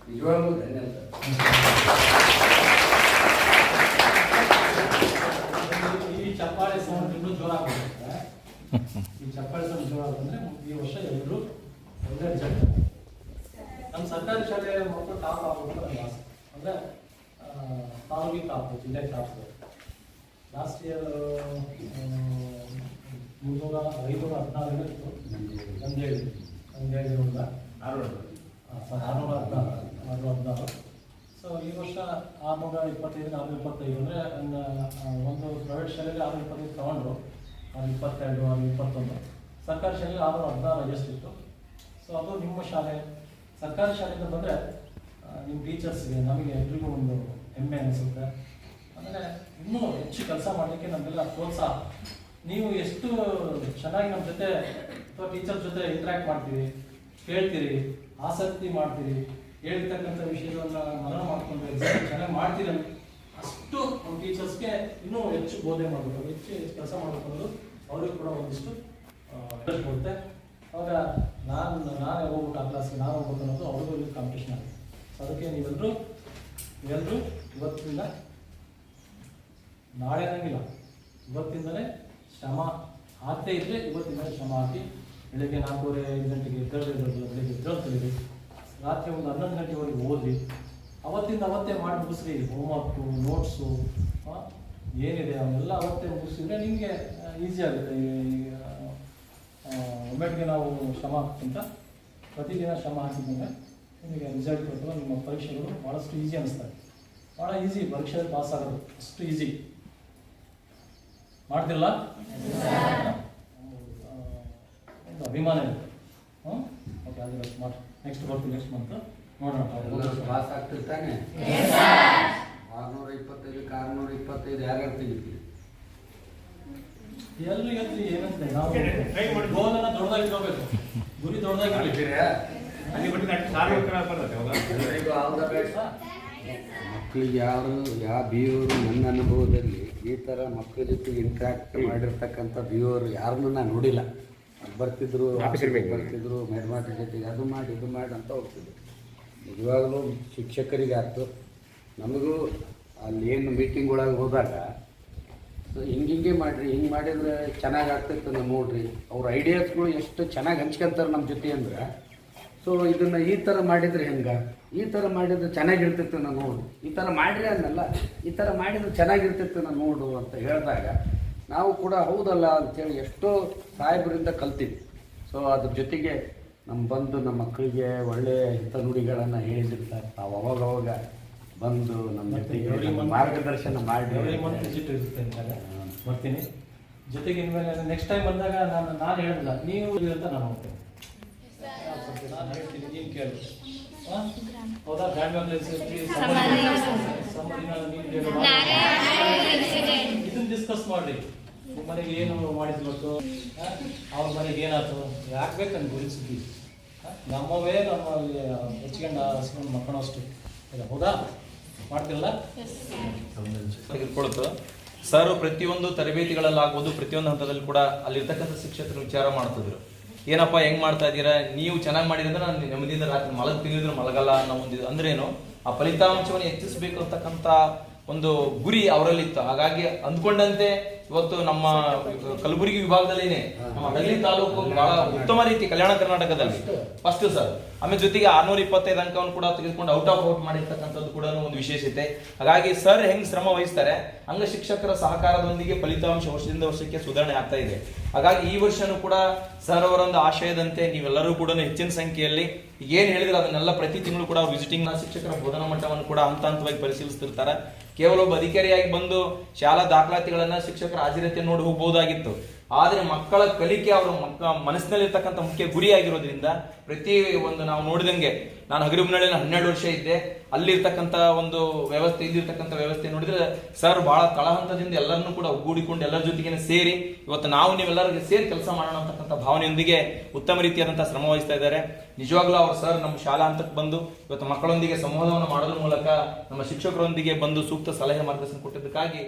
ನಿಜವಾಗ್ಲೂ ಧನ್ಯವಾದ. ಈ ಚಪ್ಪಾಳೆ ಸೌಂಡ್ ಇನ್ನೂ ಜೋರಾಗುತ್ತೆ. ಈ ಚಪ್ಪಾಳೆ ಸೌಂಡ್ ಜೋರಾಗಂದ್ರೆ ಈ ವರ್ಷ ಎಲ್ಲರೂ ಒಳ್ಳೆ ರಿಸಲ್ಟ್. ನಮ್ಮ ಸರ್ಕಾರಿ ಶಾಲೆ ಮಕ್ಕಳು ಟಾಪ್ ಆಗಬೇಕು ನನ್ನ ಆಸೆ. ಅಂದರೆ ತಾಲೂಕಿಗೆ ಟಾಪ್, ಜಿಲ್ಲೆ ಟಾಪ್. ಲಾಸ್ಟ್ ಇಯರ್ 516 ಇತ್ತು ನಂದೇಳಿಂದ 616. ಸೊ ಈ ವರ್ಷ 625 625 ಅಂದರೆ ಒಂದು ಪ್ರೈವೇಟ್ ಶಾಲೆಗೆ 625 ತೊಗೊಂಡ್ರು. 622 621. ಸರ್ಕಾರಿ ಶಾಲೆಗೆ 616 ಎಷ್ಟಿತ್ತು. ಸೊ ಅದು ನಿಮ್ಮ ಶಾಲೆ ಸರ್ಕಾರಿ ಶಾಲೆಯಿಂದ ಬಂದರೆ ನಿಮ್ಮ ಟೀಚರ್ಸ್ಗೆ ನಮಗೆ ಎಲ್ರಿಗೂ ಒಂದು ಹೆಮ್ಮೆ ಅನಿಸುತ್ತೆ. ಅಂದರೆ ಇನ್ನೂ ಹೆಚ್ಚು ಕೆಲಸ ಮಾಡಲಿಕ್ಕೆ ನಮಗೆಲ್ಲ ಪ್ರೋತ್ಸಾಹ. ನೀವು ಎಷ್ಟು ಚೆನ್ನಾಗಿ ನಮ್ಮ ಜೊತೆ ಅಥವಾ ಟೀಚರ್ ಜೊತೆ ಇಂಟ್ರ್ಯಾಕ್ಟ್ ಮಾಡ್ತೀರಿ, ಕೇಳ್ತೀರಿ, ಆಸಕ್ತಿ ಮಾಡ್ತೀರಿ, ಹೇಳಿರ್ತಕ್ಕಂಥ ವಿಷಯವನ್ನು ಮನನ ಮಾಡಿಕೊಂಡು ಎಕ್ಸಾಮ್ ಚೆನ್ನಾಗಿ ಮಾಡ್ತೀರಿ, ಅಷ್ಟು ನಮ್ಮ ಟೀಚರ್ಸ್ಗೆ ಇನ್ನೂ ಹೆಚ್ಚು ಬೋಧನೆ ಮಾಡಬೇಕು, ಹೆಚ್ಚು ಕೆಲಸ ಮಾಡಬೇಕು. ಅವ್ರಿಗೂ ಕೂಡ ಒಂದಿಷ್ಟು ಇಂಟ್ರೆಸ್ಟ್ ಬರುತ್ತೆ. ಅವಾಗ ನಾನೇ ಹೋಗ್ಬಿಟ್ಟು ಆ ಕ್ಲಾಸ್ಗೆ ನಾನು ಹೋಗ್ಬೇಕು ಅನ್ನೋದು ಅವ್ರಿಗೂ ಇಲ್ಲಿ ಕಾಂಪಿಟೇಷನ್ ಆಗುತ್ತೆ. ಸೊ ಅದಕ್ಕೆ ನೀವೆಲ್ಲರೂ ಇವತ್ತಿಂದ ನಾಳೆ ಅನ್ನಂಗಿಲ್ಲ, ಇವತ್ತಿಂದಲೇ ಶ್ರಮ ಆಗ್ತೇ ಇದ್ದರೆ ಇವತ್ತಿಂದಲೇ ಶ್ರಮ ಹಾಕಿ ಬೆಳಗ್ಗೆ 4:30 ಗಂಟೆಗೆ ಎದ್ದೇಳಿರೋದು, ಬೆಳಗ್ಗೆ ಎದ್ದೇಳ್ತೀರಿ, ರಾತ್ರಿ ಒಂದು 11 ಗಂಟೆವರೆಗೆ ಓದಿ, ಅವತ್ತಿಂದ ಅವತ್ತೇ ಮಾಡಿ ಮುಗಿಸ್ರಿ. ಹೋಮ್ವರ್ಕು, ನೋಟ್ಸು ಏನಿದೆ ಅವನ್ನೆಲ್ಲ ಅವತ್ತೇ ಮುಗಿಸಿದ್ರೆ ನಿಮಗೆ ಈಸಿ ಆಗುತ್ತೆ. ಒಮ್ಮೆಗೆ ನಾವು ಶ್ರಮ ಹಾಕ್ಕಿಂತ ಪ್ರತಿದಿನ ಶ್ರಮ ಹಾಕಿದ್ಮೇಲೆ ನಿಮಗೆ ರಿಸಲ್ಟ್ ಅಥವಾ ನಿಮ್ಮ ಪರೀಕ್ಷೆಗಳು ಭಾಳಷ್ಟು ಈಸಿ ಅನ್ನಿಸ್ತವೆ. ಭಾಳ ಈಸಿ ಪರೀಕ್ಷೆ ಪಾಸ್ ಆಗೋದು, ಅಷ್ಟು ಈಸಿ. ಮಾಡ್ತಿರಲ್ಲ? ಒಂದು ಅಭಿಮಾನ ಇದೆ. ಓಕೆ, ಅದು ಮಾಡಿ. ನೆಕ್ಸ್ಟ್ ಬರ್ತೀವಿ, ನೆಕ್ಸ್ಟ್ ಮಂತ್ ನೋಡೋಣ. ಪಾಸ್ ಆಗ್ತಿರ್ತಾನೆ. 625 625 ಯಾರ್ಯಾರು ತೆಗಿತೀವಿ? ಎಲ್ರಿಗೂ ಏನಂತೆ ನಾವು ಗೋಲನ್ನ ದೊಡ್ಡದಾಗಿರ್ಬೇಕು, ಗುರಿ ದೊಡ್ಡದಾಗಿರ್ತೀರಿ. ಮಕ್ಕಳಿಗೆ ಯಾವ ಬಿಯೋರು ನನ್ನ ಅನುಭವದಲ್ಲಿ ಈ ಥರ ಮಕ್ಕಳ ಜೊತೆ ಇಂಟ್ರ್ಯಾಕ್ಟ್ ಮಾಡಿರ್ತಕ್ಕಂಥ ಬಿಯೋರು ಯಾರನ್ನೂ ನಾನು ನೋಡಿಲ್ಲ. ಬರ್ತಿದ್ರು ಮೇಡ್ಮಾಟ್ರ ಜೊತೆಗೆ ಅದು ಮಾಡಿ ಇದು ಮಾಡಿ ಅಂತ ಹೋಗ್ತಿದ್ರು. ನಿಜವಾಗಲೂ ಶಿಕ್ಷಕರಿಗಾಯ್ತು, ನಮಗೂ ಅಲ್ಲಿ ಏನು ಮೀಟಿಂಗ್ ಒಳಗೆ ಹೋದಾಗ ಹಿಂಗೆ ಮಾಡಿರಿ, ಹಿಂಗೆ ಮಾಡಿದ್ರೆ ಚೆನ್ನಾಗಿ ಆಗ್ತೈತೆ ನಾವು ನೋಡ್ರಿ. ಅವ್ರ ಐಡಿಯಾಸ್ಗಳು ಎಷ್ಟು ಚೆನ್ನಾಗಿ ಹಂಚ್ಕೊಂತಾರೆ ನಮ್ಮ ಜೊತೆ ಅಂದ್ರೆ. ಸೊ ಇದನ್ನು ಈ ಥರ ಮಾಡಿದರೆ ಹೆಂಗೆ, ಈ ಥರ ಮಾಡಿದ್ರೆ ಚೆನ್ನಾಗಿರ್ತೈತೆ ನಾನು ನೋಡು, ಈ ಥರ ಮಾಡಿರಿ ಅನ್ನಲ್ಲ, ಈ ಥರ ಮಾಡಿದ್ರೆ ಚೆನ್ನಾಗಿರ್ತೈತೆ ನಾನು ನೋಡು ಅಂತ ಹೇಳಿದಾಗ ನಾವು ಕೂಡ ಹೌದಲ್ಲ ಅಂಥೇಳಿ ಎಷ್ಟೋ ಸಾಹೇಬರಿಂದ ಕಲ್ತೀವಿ. ಸೊ ಅದ್ರ ಜೊತೆಗೆ ಬಂದು ನಮ್ಮ ಮಕ್ಕಳಿಗೆ ಒಳ್ಳೆಯ ಹಿತನುಡಿಗಳನ್ನು ಹೇಳಿದಿರ್ತಾರೆ. ತಾವು ಅವಾಗವಾಗ ಬಂದು ನಮ್ಮ ಜೊತೆಗೆ ಮಾರ್ಗದರ್ಶನ ಮಾಡಿ ಬರ್ತೀನಿ. ಜೊತೆಗೆ ಇನ್ಮೇಲೆ ನೆಕ್ಸ್ಟ್ ಟೈಮ್ ಬಂದಾಗ ನಾನು ಹೇಳಿಲ್ಲ, ನೀವು ಅಂತ ನಾನು ಹೋಗ್ತೇನೆ. ನಾನು ಹೇಳ್ತೀನಿ, ನೀನು ಕೇಳು. ಹೌದಾ? ಇದನ್ನ ಡಿಸ್ಕಸ್ ಮಾಡಿ. ನಿಮ್ಮ ಮನೆಗೆ ಏನು ಮಾಡಿಸ್ಬೇಕು, ಅವ್ರ ಮನೆಗೆ ಏನಾಯ್ತು, ಯಾಕೆ ಬೇಕಂತ ಗುರುತಿಸಿ. ನಮ್ಮವೇ ನಮ್ಮಲ್ಲಿ ಹೆಚ್ಕೊಂಡು ಹಸ್ಕೊಂಡು ಮಕ್ಕಳಷ್ಟು ಇಲ್ಲ. ಹೌದಾ? ಮಾಡ್ತಿರಲ್ಲ? ಕೊಡುತ್ತೆ ಸರ್. ಪ್ರತಿಯೊಂದು ತರಬೇತಿಗಳಲ್ಲಾಗ್ಬೋದು, ಪ್ರತಿಯೊಂದು ಹಂತದಲ್ಲಿ ಕೂಡ ಅಲ್ಲಿರ್ತಕ್ಕಂಥ ಶಿಕ್ಷಕರು ವಿಚಾರ ಮಾಡ್ತಿದ್ರು. ಏನಪ್ಪ ಹೆಂಗ್ ಮಾಡ್ತಾ ಇದ್ದೀರಾ, ನೀವು ಚೆನ್ನಾಗಿ ಮಾಡಿದ್ರೆ ನಾನು ನೆಮ್ಮದಿಯಿಂದ ರಾತ್ರಿ ತಿಂದಿದ್ರು ಮಲಗಲ್ಲ ಅನ್ನೋ ಒಂದು ಅಂದ್ರೇನು, ಆ ಫಲಿತಾಂಶವನ್ನು ಹೆಚ್ಚಿಸಬೇಕು ಅಂತಕ್ಕಂಥ ಒಂದು ಗುರಿ ಅವರಲ್ಲಿತ್ತು. ಹಾಗಾಗಿ ಅಂದ್ಕೊಂಡಂತೆ ಇವತ್ತು ನಮ್ಮ ಕಲಬುರಗಿ ವಿಭಾಗದಲ್ಲಿನೇ ನಮ್ಮ ಹಳ್ಳಿ ತಾಲೂಕು ಬಹಳ ಉತ್ತಮ ರೀತಿ ಕಲ್ಯಾಣ ಕರ್ನಾಟಕದಲ್ಲಿ ಫಸ್ಟ್ ಸರ್. ಆಮೇಲೆ ಜೊತೆಗೆ 625 ಅಂಕವನ್ನು ಕೂಡ ತೆಗೆದುಕೊಂಡು ಔಟ್ ಆಫ್ ಔಟ್ ಮಾಡಿರ್ತಕ್ಕಂಥದ್ದು ಕೂಡ ಒಂದು ವಿಶೇಷತೆ. ಹಾಗಾಗಿ ಸರ್ ಹೆಂಗ್ ಶ್ರಮ ವಹಿಸ್ತಾರೆ ಹಂಗ ಶಿಕ್ಷಕರ ಸಹಕಾರದೊಂದಿಗೆ ಫಲಿತಾಂಶ ವರ್ಷದಿಂದ ವರ್ಷಕ್ಕೆ ಸುಧಾರಣೆ ಆಗ್ತಾ ಇದೆ. ಹಾಗಾಗಿ ಈ ವರ್ಷನೂ ಕೂಡ ಸರ್ ಅವರ ಒಂದು ಆಶಯದಂತೆ ನೀವೆಲ್ಲರೂ ಕೂಡ ಹೆಚ್ಚಿನ ಸಂಖ್ಯೆಯಲ್ಲಿ ಏನ್ ಹೇಳಿದ್ರೆ ಅದನ್ನೆಲ್ಲ ಪ್ರತಿ ತಿಂಗಳು ಕೂಡ ವಿಸಿಟಿಂಗ್ ಶಿಕ್ಷಕರ ಬೋಧನಾ ಮಟ್ಟವನ್ನು ಕೂಡ ಹಂತ ಹಂತವಾಗಿ ಪರಿಶೀಲಿಸ್ತಿರ್ತಾರೆ. ಕೇವಲ ಒಬ್ಬ ಅಧಿಕಾರಿಯಾಗಿ ಬಂದು ಶಾಲಾ ದಾಖಲಾತಿಗಳನ್ನ ಶಿಕ್ಷಕರ ಹಾಜರಾತಿ ನೋಡಿ ಹೋಗಬಹುದಾಗಿತ್ತು. ಆದ್ರೆ ಮಕ್ಕಳ ಕಲಿಕೆ ಅವರ ಮನಸ್ಸಿನಲ್ಲಿರ್ತಕ್ಕಂಥ ಮುಖ್ಯ ಗುರಿ ಆಗಿರೋದ್ರಿಂದ ಪ್ರತಿ ಒಂದು ನಾವು ನೋಡಿದಂಗೆ, ನಾನು ಹಗರಿಬನಹಳ್ಳಿಯಲ್ಲಿ 12 ವರ್ಷ ಇದ್ದೆ, ಅಲ್ಲಿರ್ತಕ್ಕಂಥ ಒಂದು ವ್ಯವಸ್ಥೆ ಇಲ್ಲಿರ್ತಕ್ಕಂಥ ವ್ಯವಸ್ಥೆ ನೋಡಿದ್ರೆ ಸರ್ ಬಹಳ ತಳಹಂತದಿಂದ ಎಲ್ಲರನ್ನೂ ಕೂಡ ಒಗ್ಗೂಡಿಕೊಂಡು ಎಲ್ಲರ ಜೊತೆಗೆ ಸೇರಿ ಇವತ್ತು ನಾವು ನೀವೆಲ್ಲರಿಗೆ ಸೇರಿ ಕೆಲಸ ಮಾಡೋಣ ಅಂತಕ್ಕಂಥ ಭಾವನೆಯೊಂದಿಗೆ ಉತ್ತಮ ರೀತಿಯಾದಂತಹ ಶ್ರಮ ವಹಿಸ್ತಾ ಇದ್ದಾರೆ. ನಿಜವಾಗ್ಲೂ ಅವ್ರು ಸರ್ ನಮ್ಮ ಶಾಲಾ ಹಂತಕ್ಕೆ ಬಂದು ಇವತ್ತು ಮಕ್ಕಳೊಂದಿಗೆ ಸಂವಾದವನ್ನು ಮಾಡೋದ್ರ ಮೂಲಕ ನಮ್ಮ ಶಿಕ್ಷಕರೊಂದಿಗೆ ಬಂದು ಸೂಕ್ತ ಸಲಹೆ ಮಾರ್ಗದರ್ಶನ ಕೊಟ್ಟಿದ್ದಕ್ಕಾಗಿ